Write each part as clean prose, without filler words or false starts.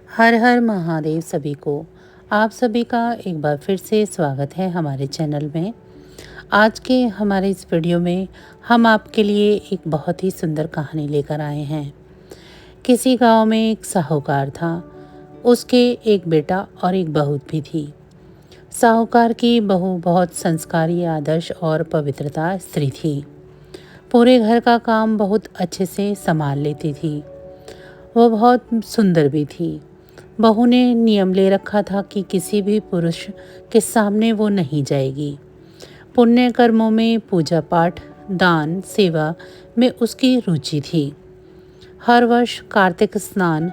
हर हर महादेव सभी को। आप सभी का एक बार फिर से स्वागत है हमारे चैनल में। आज के हमारे इस वीडियो में हम आपके लिए एक बहुत ही सुंदर कहानी लेकर आए हैं। किसी गांव में एक साहूकार था। उसके एक बेटा और एक बहू भी थी। साहूकार की बहू बहुत संस्कारी, आदर्श और पवित्रता स्त्री थी। पूरे घर का काम बहुत अच्छे से संभाल लेती थी। वो बहुत सुंदर भी थी। बहू ने नियम ले रखा था कि किसी भी पुरुष के सामने वो नहीं जाएगी। पुण्य कर्मों में, पूजा पाठ, दान, सेवा में उसकी रुचि थी। हर वर्ष कार्तिक स्नान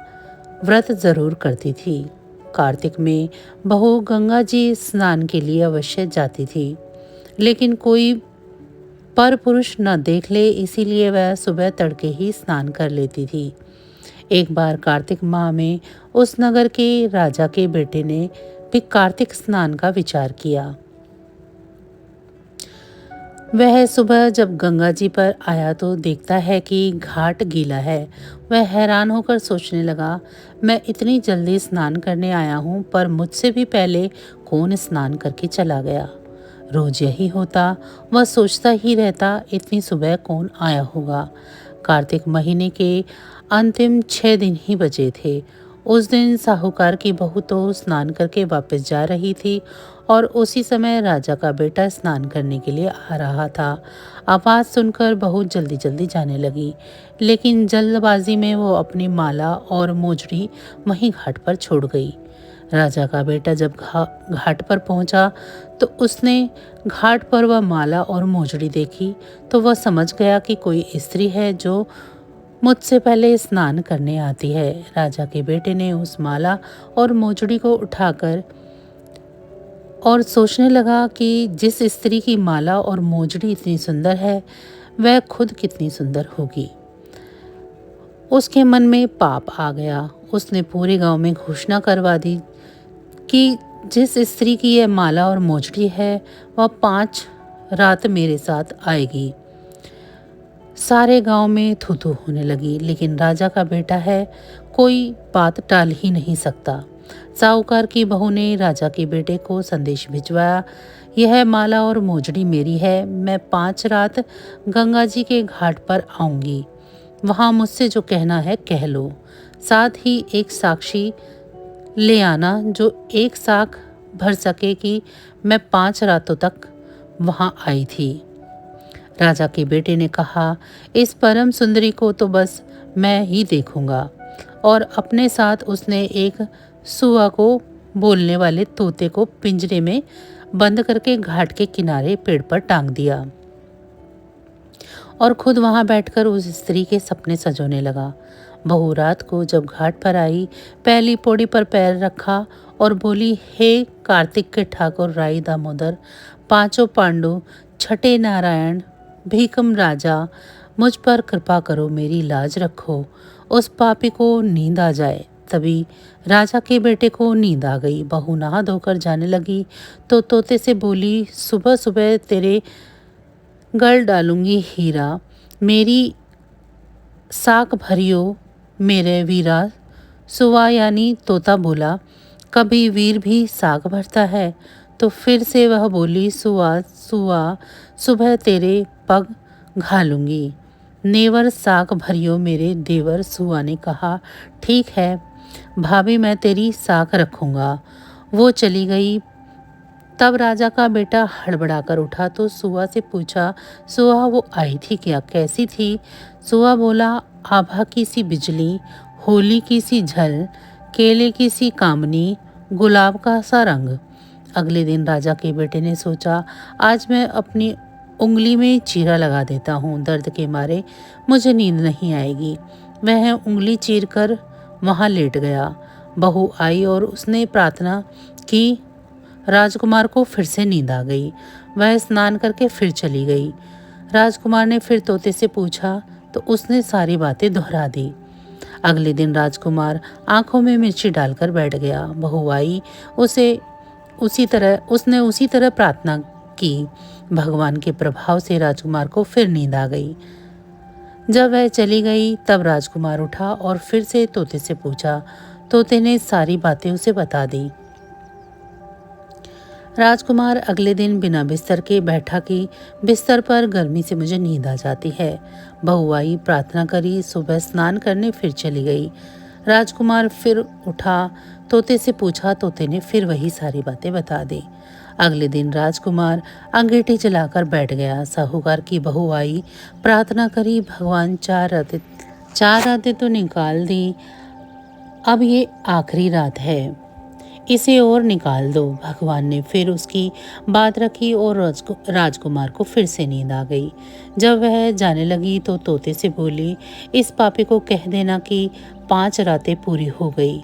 व्रत जरूर करती थी। कार्तिक में बहू गंगा जी स्नान के लिए अवश्य जाती थी, लेकिन कोई पर पुरुष न देख ले, इसीलिए वह सुबह तड़के ही स्नान कर लेती थी। एक बार कार्तिक माह में उस नगर के राजा के बेटे ने भी कार्तिक स्नान का विचार किया। वह सुबह जब गंगा जी पर आया तो देखता है कि घाट गीला है। वह हैरान होकर सोचने लगा, मैं इतनी जल्दी स्नान करने आया हूँ, पर मुझसे भी पहले कौन स्नान करके चला गया। रोज यही होता, वह सोचता ही रहता, इतनी सुबह कौन आया होगा। कार्तिक महीने के अंतिम 6 दिन ही बचे थे। उस दिन साहूकार की बहू तो स्नान करके वापस जा रही थी और उसी समय राजा का बेटा स्नान करने के लिए आ रहा था। आवाज़ सुनकर बहू जल्दी जल्दी जाने लगी, लेकिन जल्दबाजी में वो अपनी माला और मोजड़ी वहीं घाट पर छोड़ गई। राजा का बेटा जब घाट पर पहुंचा तो उसने घाट पर वह माला और मोजड़ी देखी तो वह समझ गया कि कोई स्त्री है जो मुझसे पहले स्नान करने आती है। राजा के बेटे ने उस माला और मोजड़ी को उठाकर और सोचने लगा कि जिस स्त्री की माला और मोजड़ी इतनी सुंदर है, वह खुद कितनी सुंदर होगी। उसके मन में पाप आ गया। उसने पूरे गांव में घोषणा करवा दी कि जिस स्त्री की यह माला और मोजड़ी है, वह 5 रात मेरे साथ आएगी। सारे गांव में थू थू होने लगी, लेकिन राजा का बेटा है, कोई बात टाल ही नहीं सकता। साहूकार की बहू ने राजा के बेटे को संदेश भिजवाया, यह माला और मोजड़ी मेरी है। मैं 5 रात गंगा जी के घाट पर आऊंगी। वहां मुझसे जो कहना है कह लो। साथ ही एक साक्षी ले आना जो एक साख भर सके कि मैं 5 रातों तक वहां आई थी। राजा के बेटे ने कहा, इस परम सुंदरी को तो बस मैं ही देखूंगा। और अपने साथ उसने एक सुआ को बोलने वाले तोते को पिंजरे में बंद करके घाट के किनारे पेड़ पर टांग दिया और खुद वहां बैठकर उस स्त्री के सपने सजोने लगा। बहू रात को जब घाट पर आई, पहली पौड़ी पर पैर रखा और बोली, हे कार्तिक के ठाकुर राई दामोदर, 5 पांडु, छठे नारायण, भीकम राजा, मुझ पर कृपा करो, मेरी लाज रखो, उस पापी को नींद आ जाए। तभी राजा के बेटे को नींद आ गई। बहू नहा धोकर जाने लगी तो तोते से बोली, सुबह सुबह तेरे गल डालूंगी हीरा, मेरी साक भरियो मेरे वीरा। सुवा यानी तोता बोला, कभी वीर भी साग भरता है। तो फिर से वह बोली, सुआ सुआ, सुबह तेरे पग घालूंगी, नेवर साग भरियो मेरे देवर। सुआ ने कहा, ठीक है भाभी, मैं तेरी साक रखूंगा। वो चली गई। तब राजा का बेटा हड़बड़ाकर उठा तो सुआ से पूछा, सुआ वो आई थी क्या, कैसी थी? सुआ बोला, आभा की सी बिजली, होली की सी झल, केले की सी कामनी, गुलाब का सा रंग। अगले दिन राजा के बेटे ने सोचा, आज मैं अपनी उंगली में चीरा लगा देता हूँ, दर्द के मारे मुझे नींद नहीं आएगी। वह उंगली चीर कर वहाँ लेट गया। बहू आई और उसने प्रार्थना की। राजकुमार को फिर से नींद आ गई। वह स्नान करके फिर चली गई। राजकुमार ने फिर तोते से पूछा तो उसने सारी बातें दोहरा दी। अगले दिन राजकुमार आंखों में मिर्ची डालकर बैठ गया। बहू आई, उसने उसी तरह प्रार्थना की। भगवान के प्रभाव से राजकुमार को फिर नींद आ गई। जब वह चली गई तब राजकुमार उठा और फिर से तोते से पूछा, तोते ने सारी बातें उसे बता दी। राजकुमार अगले दिन बिना बिस्तर के बैठा कि बिस्तर पर गर्मी से मुझे नींद आ जाती है। बहू आई, प्रार्थना करी, सुबह स्नान करने फिर चली गई। राजकुमार फिर उठा, तोते से पूछा, तोते ने फिर वही सारी बातें बता दी। अगले दिन राजकुमार अंगीठी जलाकर बैठ गया। साहूकार की बहू आई, प्रार्थना करी, भगवान चार रातें तो निकाल दी, अब ये आखिरी रात है, इसे और निकाल दो। भगवान ने फिर उसकी बात रखी और राजकुमार को फिर से नींद आ गई। जब वह जाने लगी तो तोते से बोली, इस पापी को कह देना कि 5 रातें पूरी हो गई,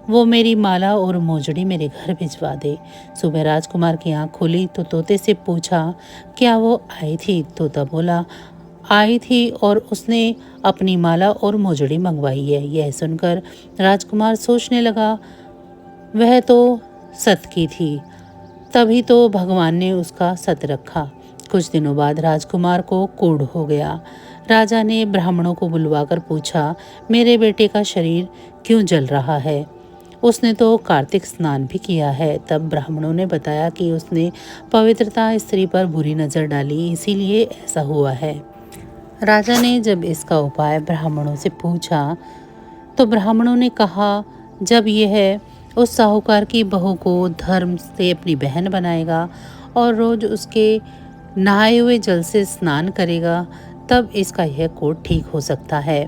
वो मेरी माला और मोजड़ी मेरे घर भिजवा दे। सुबह राजकुमार की आंख खुली तो तोते से पूछा, क्या वो आई थी? तोता बोला, आई थी और उसने अपनी माला और मोजड़ी मंगवाई है। यह सुनकर राजकुमार सोचने लगा, वह तो सत की थी, तभी तो भगवान ने उसका सत रखा। कुछ दिनों बाद राजकुमार को कोढ़ हो गया। राजा ने ब्राह्मणों को बुलवाकर पूछा, मेरे बेटे का शरीर क्यों जल रहा है? उसने तो कार्तिक स्नान भी किया है। तब ब्राह्मणों ने बताया कि उसने पवित्रता स्त्री पर बुरी नज़र डाली, इसीलिए ऐसा हुआ है। राजा ने जब इसका उपाय ब्राह्मणों से पूछा तो ब्राह्मणों ने कहा, जब यह उस साहूकार की बहू को धर्म से अपनी बहन बनाएगा और रोज उसके नहाए हुए जल से स्नान करेगा, तब इसका यह कोढ़ ठीक हो सकता है।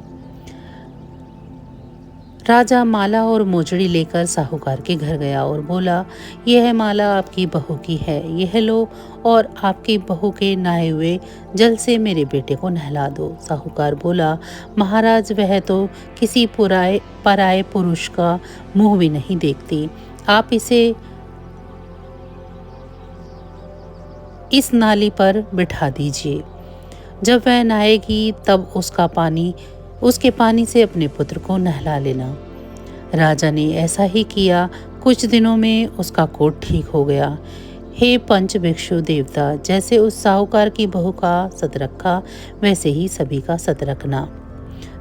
राजा माला और मोजड़ी लेकर साहूकार के घर गया और बोला, यह माला आपकी बहू की है, यह लो और आपकी बहू के नहाए हुए जल से मेरे बेटे को नहला दो। साहूकार बोला, महाराज, वह तो किसी पराये पुरुष का मुंह भी नहीं देखती, आप इसे इस नाली पर बिठा दीजिए। जब वह नहाएगी तब उसके पानी से अपने पुत्र को नहला लेना। राजा ने ऐसा ही किया। कुछ दिनों में उसका कोढ़ ठीक हो गया। हे पंच भिक्षु देवता, जैसे उस साहूकार की बहू का सत रखा, वैसे ही सभी का सत रखना।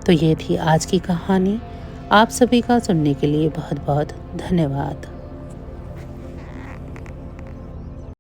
तो ये थी आज की कहानी। आप सभी का सुनने के लिए बहुत बहुत धन्यवाद।